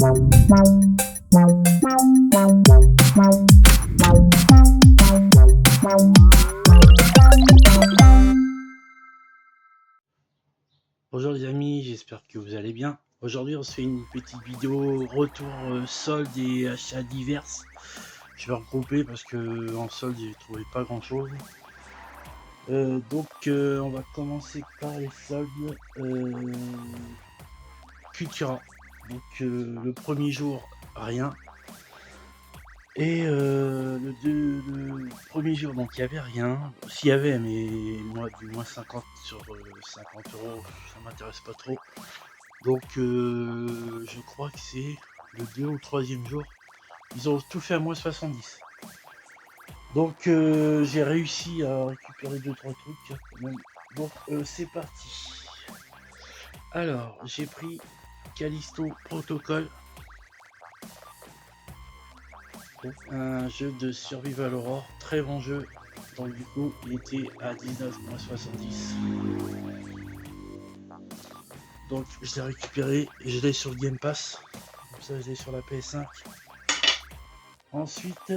Bonjour les amis, j'espère que vous allez bien. Aujourd'hui on se fait une petite vidéo retour solde et achats divers. Je vais regrouper parce que en solde j'ai trouvé pas grand chose. On va commencer par les soldes. Cultura. Donc le premier jour rien. Et le premier jour, donc il n'y avait rien. S'il y avait, mais moi du moins 50 sur 50 €, ça m'intéresse pas trop. Donc je crois que c'est le 2 ou 3e jour. Ils ont tout fait à moins 70. Donc j'ai réussi à récupérer 2-3 trucs quand même. Donc c'est parti. Alors j'ai pris Callisto Protocol. Donc, un jeu de Survival Horror, très bon jeu. Donc du coup il était à 19 moins 70. Donc je l'ai récupéré et je l'ai sur le Game Pass. Comme ça je l'ai sur la PS5. Ensuite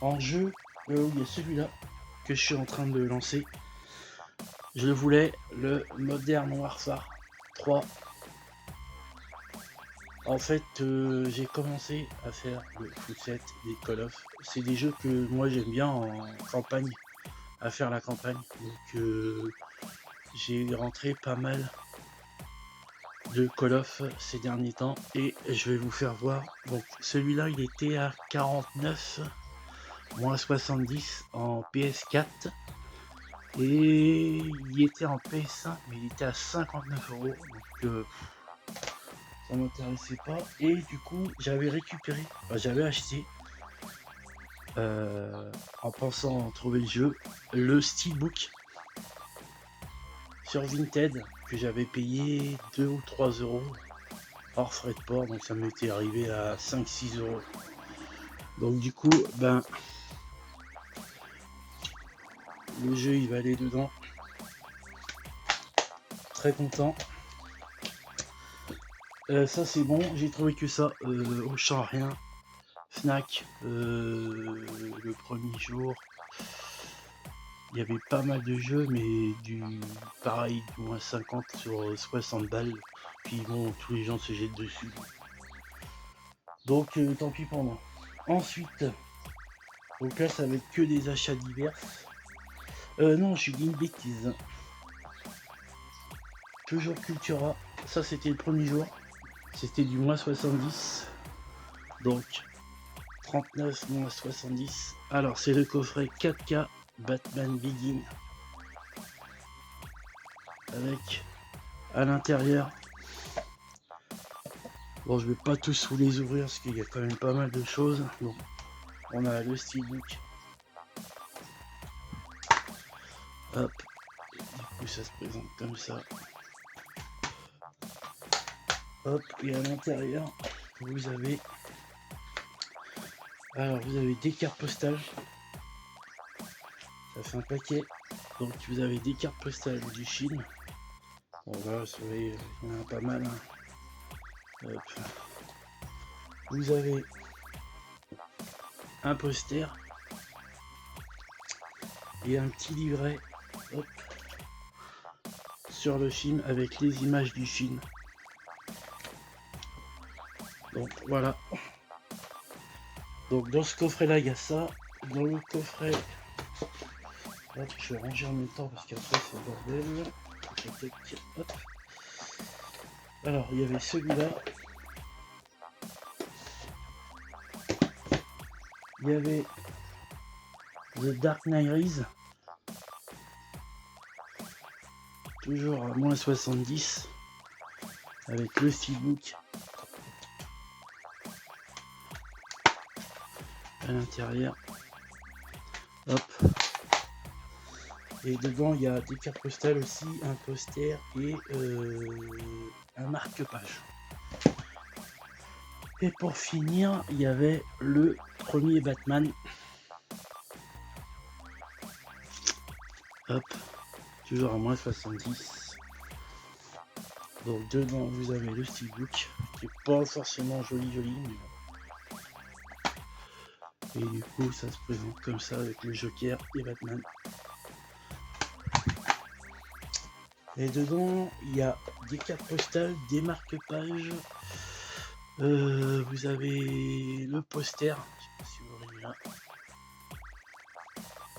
en jeu, il y a celui-là que je suis en train de lancer. Je le voulais, le Modern Warfare 3. En fait, j'ai commencé à faire le footset des Call of. C'est des jeux que moi j'aime bien en campagne, à faire la campagne. Donc j'ai rentré pas mal de Call of ces derniers temps et je vais vous faire voir. Donc celui-là il était à 49 moins 70 en PS4 et il était en PS5 mais il était à 59 €, donc ça m'intéressait pas. Et du coup j'avais récupéré, enfin, j'avais acheté en pensant trouver le jeu, le Steelbook sur Vinted que j'avais payé 2 ou 3 € hors frais de port, donc ça m'était arrivé à 5-6 €. Donc du coup ben le jeu il va aller dedans. Très content. Ça c'est bon, j'ai trouvé que ça. Auchan rien. Fnac le premier jour. Il y avait pas mal de jeux mais du pareil du moins 50 sur 60 balles. Puis bon tous les gens se jettent dessus. Donc tant pis pour moi. Ensuite, donc là ça va être que des achats divers. Non, je dis une bêtise. Toujours Cultura. Ça c'était le premier jour. C'était du moins 70. Donc 39 moins 70. Alors c'est le coffret 4K Batman Begin. Avec à l'intérieur. Bon je vais pas tous vous les ouvrir parce qu'il y a quand même pas mal de choses. Donc on a le Steelbook. Hop. Du coup ça se présente comme ça. Hop, et à l'intérieur, vous avez des cartes postales. Ça fait un paquet. Donc vous avez des cartes postales du Chine. Bon là, vous savez, il y en a pas mal. Hein. Hop. Vous avez un poster et un petit livret, hop, sur le film avec les images du film. Donc voilà. Donc dans ce coffret là il y a ça. Dans le coffret, hop, je vais ranger en même temps parce qu'après c'est le bordel. Hop. Alors il y avait celui-là. Il y avait The Dark Knight Rises. Toujours à moins 70. Avec le Steelbook. À l'intérieur. Hop. Et dedans il y a des cartes postales aussi, un poster et un marque-page. Et pour finir, il y avait le premier Batman. Hop, toujours à moins 70. Donc dedans vous avez le steelbook qui est pas forcément joli mais bon. Et du coup ça se présente comme ça avec le Joker et Batman. Et dedans il y a des cartes postales, des marque-pages, vous avez le poster, je sais pas si vous voyez là.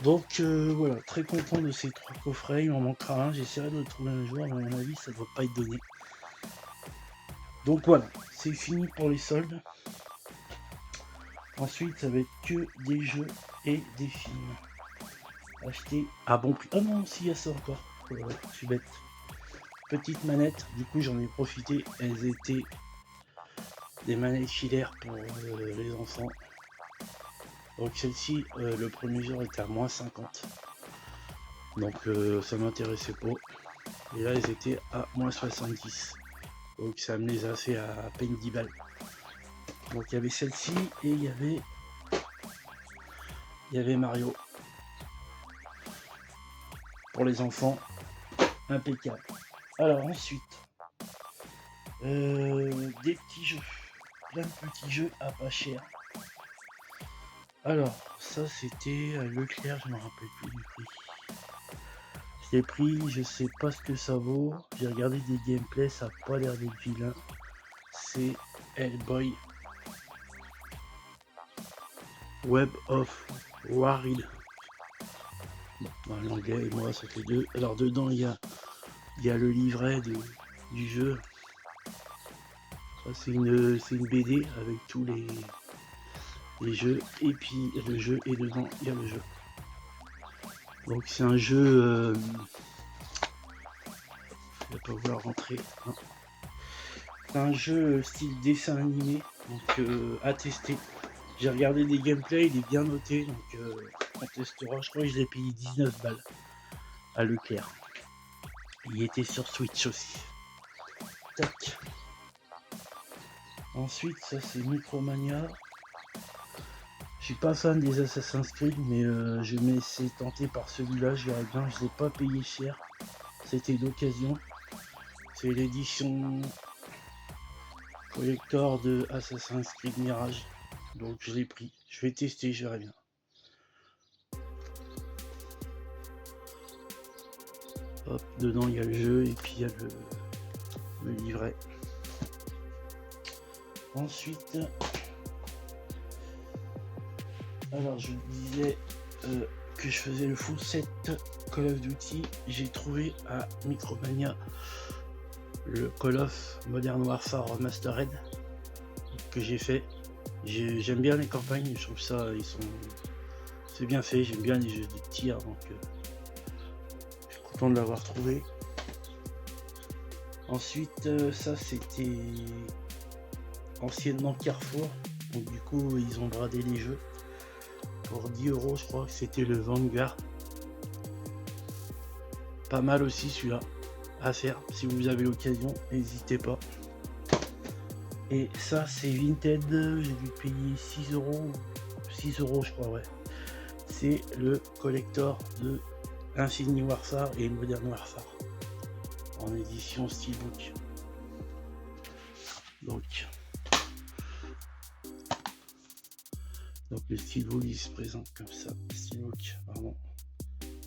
Donc voilà, très content de ces 3 coffrets, il m'en manquera un, j'essaierai de le trouver un jour, mais à mon avis ça ne doit pas être donné. Donc voilà, c'est fini pour les soldes. Ensuite ça va être que des jeux et des films. Achetés à bon prix. Ah non, si, il y a ça encore. Ouais, je suis bête. Petite manette, du coup j'en ai profité, elles étaient des manettes filaires pour les enfants. Donc celle-ci, le premier jour était à moins 50. Donc ça m'intéressait pas. Et là elles étaient à moins 70. Donc ça me les a fait à peine 10 balles. Donc il y avait celle-ci et il y avait Mario. Pour les enfants, impeccable. Alors ensuite, des petits jeux. Plein de petits jeux à pas cher. Alors, ça c'était à Leclerc, je me rappelle plus du prix. Je l'ai pris, je sais pas ce que ça vaut. J'ai regardé des gameplays, ça a pas l'air d'être vilain. C'est Hellboy Web of Waril. Bon, l'anglais et moi ça fait deux. Alors dedans il y a le livret du jeu. C'est une BD avec tous les jeux, et puis le jeu, et dedans il y a le jeu. Donc c'est un jeu, je vais pas vouloir rentrer, hein. C'est un jeu style dessin animé, donc à tester. J'ai regardé des gameplays, il est bien noté, donc on testera. Je crois que je l'ai payé 19 balles à Leclerc. Il était sur Switch aussi. Tac. Ensuite, ça c'est Micromania. Je suis pas fan des Assassin's Creed, mais je me laissais tenter par celui-là, je verrai bien, je l'ai pas payé cher. C'était d'occasion. C'est l'édition collector de Assassin's Creed Mirage. Donc je l'ai pris. Je vais tester, je verrai bien. Hop, dedans il y a le jeu et puis il y a le livret. Ensuite, alors je disais que je faisais le full set Call of Duty. J'ai trouvé à Micromania le Call of Modern Warfare Remastered que j'ai fait. J'aime bien les campagnes, je trouve ça, c'est bien fait, j'aime bien les jeux de tir, donc je suis content de l'avoir trouvé. Ensuite, ça c'était anciennement Carrefour, donc du coup ils ont bradé les jeux pour 10 €, je crois que c'était le Vanguard. Pas mal aussi celui-là à faire, si vous avez l'occasion, n'hésitez pas. Et ça c'est Vinted, j'ai dû payer 6 €, 6 € je crois, ouais. C'est le collector de Infinity Warfare et Modern Warfare en édition Steelbook. Donc le Steelbook il se présente comme ça. Steelbook, pardon.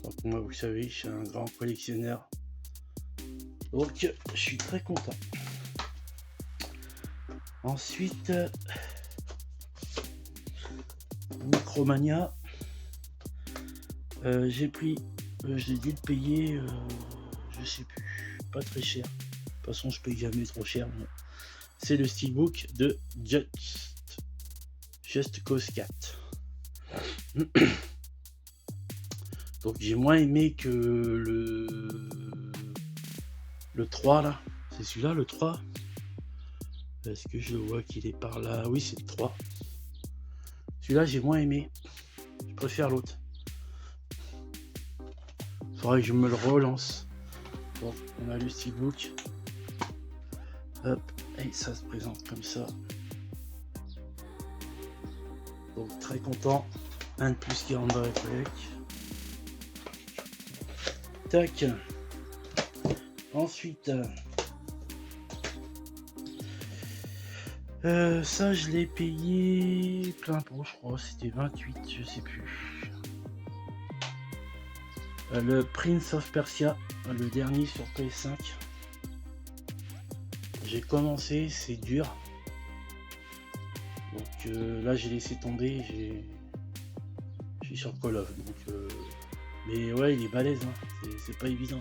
Donc moi vous savez, je suis un grand collectionneur. Donc je suis très content. Ensuite, Micromania, j'ai pris, j'ai dû le payer, je sais plus, pas très cher. De toute façon, je paye jamais trop cher. C'est le Steelbook de Just Cause 4. Donc j'ai moins aimé que le 3 là. C'est celui-là le 3. Est-ce que je vois qu'il est par là? Oui, c'est le 3. Celui-là, j'ai moins aimé. Je préfère l'autre. Faudrait que je me le relance. Bon, on a le Steelbook. Hop, et ça se présente comme ça. Donc très content. Un de plus qui rentre dans la collecte. Tac. Ensuite, Ça, je l'ai payé plein pot, je crois. C'était 28, je sais plus. Le Prince of Persia, le dernier sur PS5. J'ai commencé, c'est dur. Donc là, j'ai laissé tomber. Je suis sur Call of. Donc, mais ouais, il est balèze. Hein. C'est pas évident.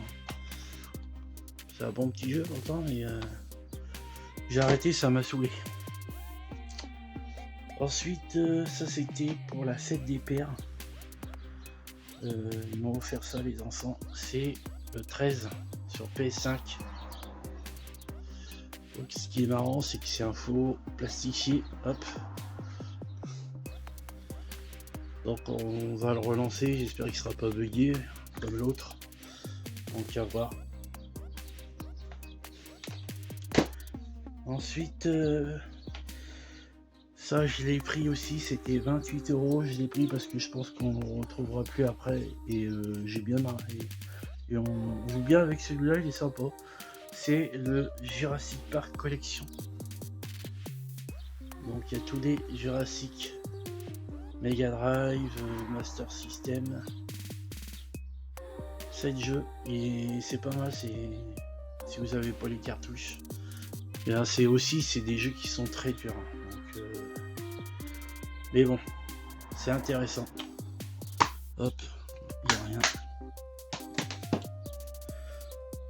C'est un bon petit jeu pourtant, mais j'ai arrêté, ça m'a saoulé. Ensuite, ça c'était pour la 7 des pères. Ils m'ont offert ça, les enfants. C'est le 13 sur PS5. Donc, ce qui est marrant, c'est que c'est un faux plastifié. Hop. Donc, on va le relancer. J'espère qu'il sera pas bugué comme l'autre. Donc, à voir. Ensuite, ça je l'ai pris aussi, c'était 28 €. Je l'ai pris parce que je pense qu'on ne retrouvera plus après. Et j'ai bien marqué. Et on joue bien avec celui-là, il est sympa. C'est le Jurassic Park Collection. Donc il y a tous les Jurassic, Mega Drive, Master System. 7 jeux et c'est pas mal, si vous avez pas les cartouches. Et là, c'est des jeux qui sont très durs. Donc, mais bon, c'est intéressant. Hop, il n'y a rien.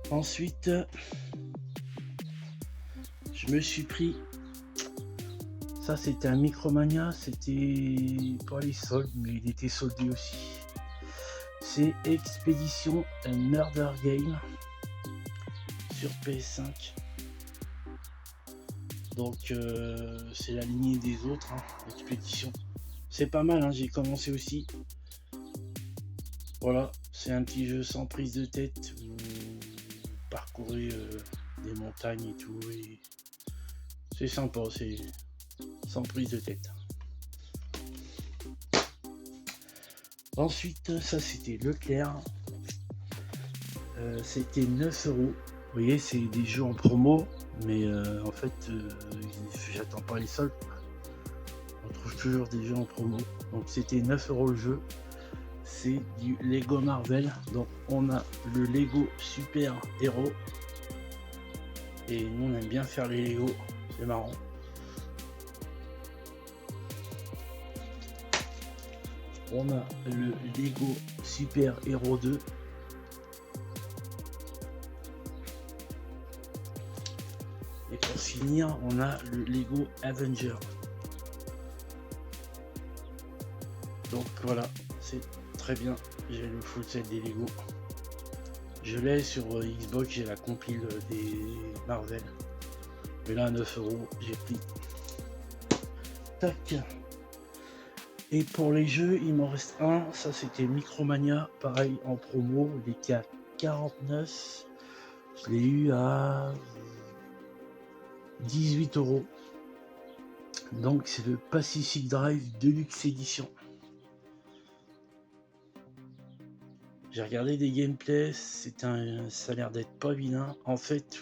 Ensuite, je me suis pris. Ça, c'était un Micromania. C'était pas les soldes, mais il était soldé aussi. C'est Expedition Murder Game sur PS5. Donc c'est la lignée des autres, hein, Expédition. C'est pas mal, hein, j'ai commencé aussi. Voilà, c'est un petit jeu sans prise de tête. Vous parcourez des montagnes et tout. Et c'est sympa, c'est sans prise de tête. Ensuite, ça c'était Leclerc. C'était 9 €. Vous voyez, c'est des jeux en promo, mais en fait, j'attends pas les soldes. On trouve toujours des jeux en promo. Donc c'était 9 € le jeu. C'est du Lego Marvel. Donc on a le Lego Super Héros. Et nous on aime bien faire les Lego. C'est marrant. On a le Lego Super Héros 2. Et pour finir, on a le Lego Avenger. Donc voilà, c'est très bien. J'ai le full set des Lego. Je l'ai sur Xbox, j'ai la compile des Marvel. Mais là, à 9 €, j'ai pris. Tac. Et pour les jeux, il m'en reste un. Ça, c'était Micromania. Pareil, en promo. Il était à 49. Je l'ai eu à 18 €. Donc, c'est le Pacific Drive Deluxe Edition. J'ai regardé des gameplays, ça a l'air d'être pas vilain. En fait,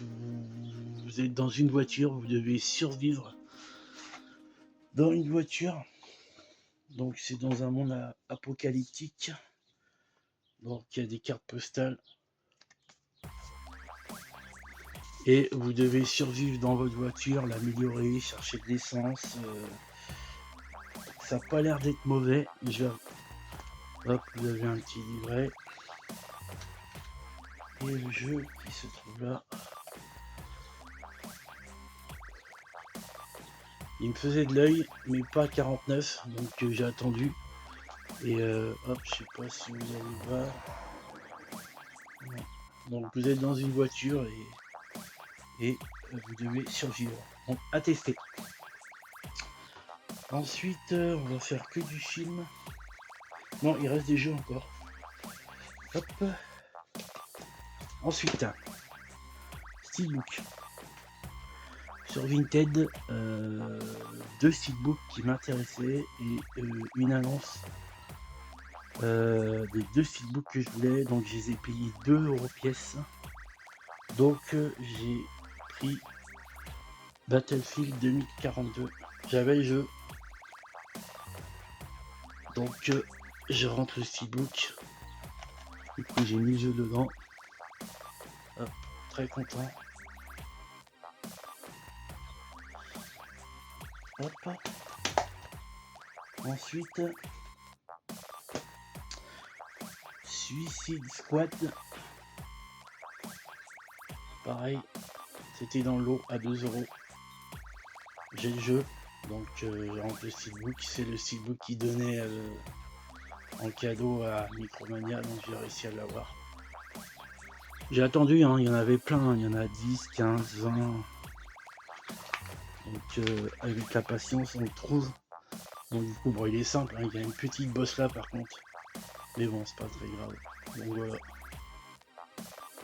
vous êtes dans une voiture, vous devez survivre dans une voiture. Donc c'est dans un monde apocalyptique. Donc il y a des cartes postales. Et vous devez survivre dans votre voiture, l'améliorer, chercher de l'essence. Ça n'a pas l'air d'être mauvais. Hop, vous avez un petit livret. Et le jeu qui se trouve là. Il me faisait de l'œil, mais pas 49, donc j'ai attendu. Et hop, je sais pas si vous allez voir. Donc vous êtes dans une voiture et vous devez survivre. Donc à tester. Ensuite, on va faire que du film. Non, il reste des jeux encore. Hop. Ensuite, Steelbook. Sur Vinted, 2 steelbooks qui m'intéressaient et une annonce des 2 steelbooks que je voulais. Donc je les ai payés 2 € pièce. Donc j'ai pris Battlefield 2042. J'avais le jeu, donc je rentre le steelbook. Du coup j'ai mis le jeu dedans. Hop, très content. Hop. Ensuite, Suicide Squad. Pareil, c'était dans le lot à 2 €. J'ai le jeu, donc je rentre le steelbook. C'est le steelbook qui donnait en cadeau à Micromania, donc j'ai réussi à l'avoir. J'ai attendu, hein, il y en avait plein, il y en a 10, 15, 20. Donc avec la patience on le trouve. Donc du coup bon, il est simple, hein, il y a une petite bosse là par contre. Mais bon, c'est pas très grave. Donc voilà.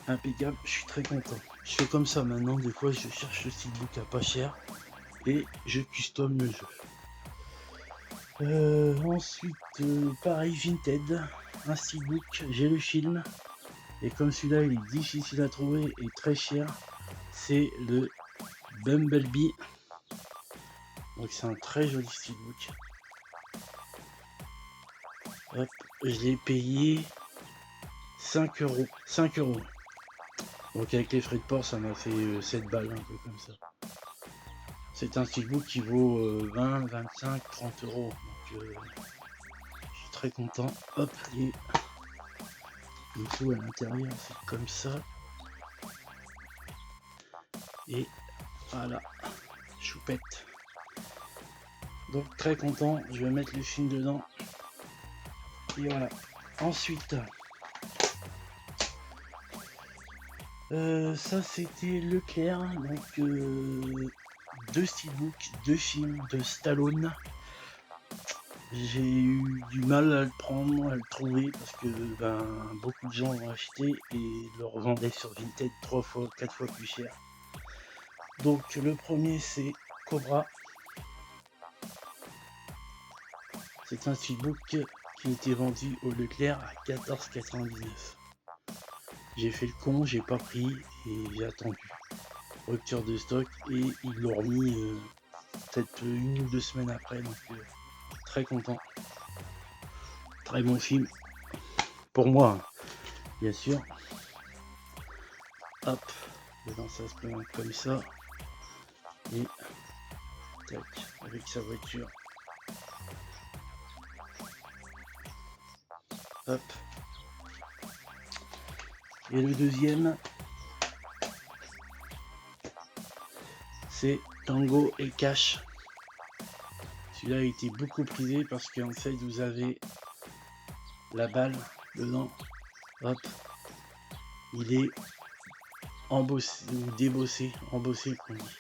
Impeccable, je suis très content. Je fais comme ça maintenant, des fois je cherche le steelbook à pas cher et je custom le jeu. Ensuite, pareil, Vinted, un steelbook, j'ai le film. Et comme celui-là il est difficile à trouver et très cher, c'est le Bumblebee. Donc c'est un très joli steelbook. Hop, je l'ai payé 5 €. 5 €. Donc avec les frais de port, ça m'a fait 7 balles, un peu comme ça. C'est un steelbook qui vaut 20, 25, 30 €. Donc je suis très content. Hop, et il faut à l'intérieur, c'est comme ça. Et voilà, choupette. Donc très content, je vais mettre le film dedans. Et voilà. Ensuite, ça c'était Leclerc, donc 2 steelbooks, 2 films de Stallone. J'ai eu du mal à le prendre, à le trouver parce que ben, beaucoup de gens l'ont acheté et le revendaient sur Vinted 3 fois, 4 fois plus cher. Donc le premier c'est Cobra. C'est un steelbook qui était vendu au Leclerc à 14,99 €. J'ai fait le con, j'ai pas pris et j'ai attendu. Rupture de stock et ils l'ont remis peut-être 1 ou 2 semaines après, donc très content. Très bon film. Pour moi, bien sûr. Hop, dedans ça se présente comme ça. Et tac, avec sa voiture. Hop. Et le deuxième, c'est Tango et Cash. Celui-là a été beaucoup prisé parce qu'en fait vous avez la balle dedans. Hop. Il est embossé ou débossé, embossé qu'on dit.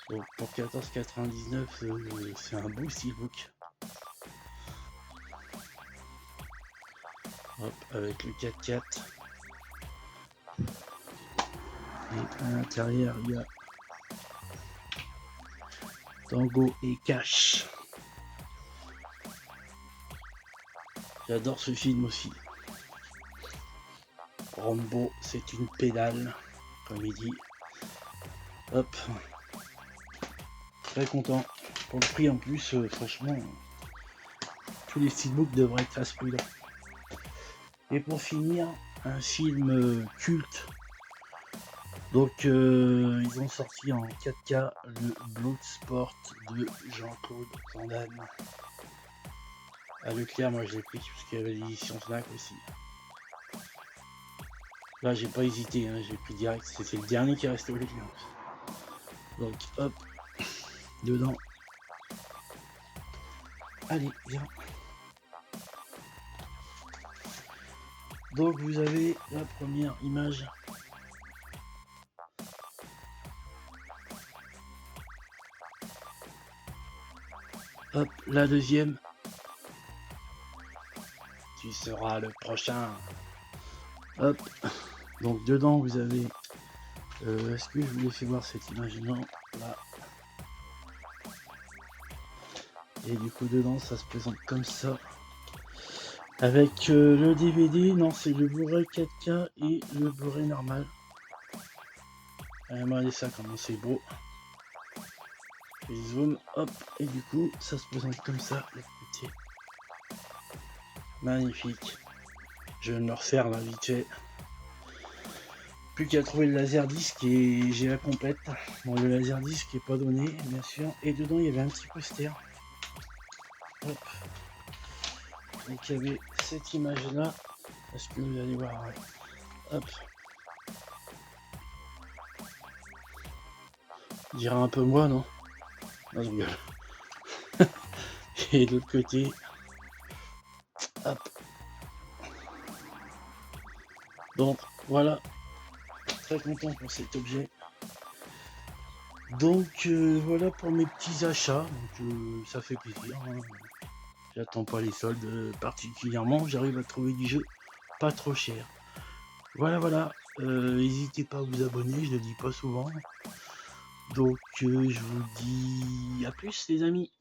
Donc pour 14,99 c'est un beau steelbook. Hop, avec le 4x4. Et à l'intérieur il y a Tango et Cash. J'adore ce film aussi. Rambo, c'est une pédale, comme il dit. Hop. Très content. Pour le prix en plus, franchement, tous les steelbooks devraient être à ce prix-là. Et pour finir, un film culte. Donc ils ont sorti en 4K le Bloodsport de Jean-Claude Van Damme. À Leclerc, moi je l'ai pris parce qu'il y avait l'édition Fnac aussi. Là j'ai pas hésité, hein, j'ai pris direct, c'était le dernier qui restait au Leclerc. Donc hop, dedans. Allez, viens. Donc vous avez la première image. Hop, la deuxième. Tu seras le prochain. Hop. Donc dedans vous avez. Est-ce que je vous ai fait voir cette image? Non. Là. Et du coup dedans ça se présente comme ça. Avec le DVD, non c'est le Blu-ray 4K et le Blu-ray normal. Regardez ça comment c'est beau. Je fais zoom, hop, et du coup, ça se présente comme ça, le côté. Magnifique. Je viens de le refaire là, vite fait. Plus qu'à trouver le laserdisc et j'ai la complète. Bon, le laserdisc est pas donné, bien sûr. Et dedans, il y avait un petit poster. Hop. Donc, il y avait cette image-là. Parce que vous allez voir, ouais. Hop. On dirait un peu moi, non? Non, je rigole. Et de l'autre côté, hop. Donc, voilà. Très content pour cet objet. Donc, voilà pour mes petits achats. Donc, ça fait plaisir, hein. J'attends pas les soldes particulièrement. J'arrive à trouver du jeu pas trop cher. Voilà, voilà. N'hésitez pas à vous abonner, je le dis pas souvent. Donc, je vous dis à plus, les amis.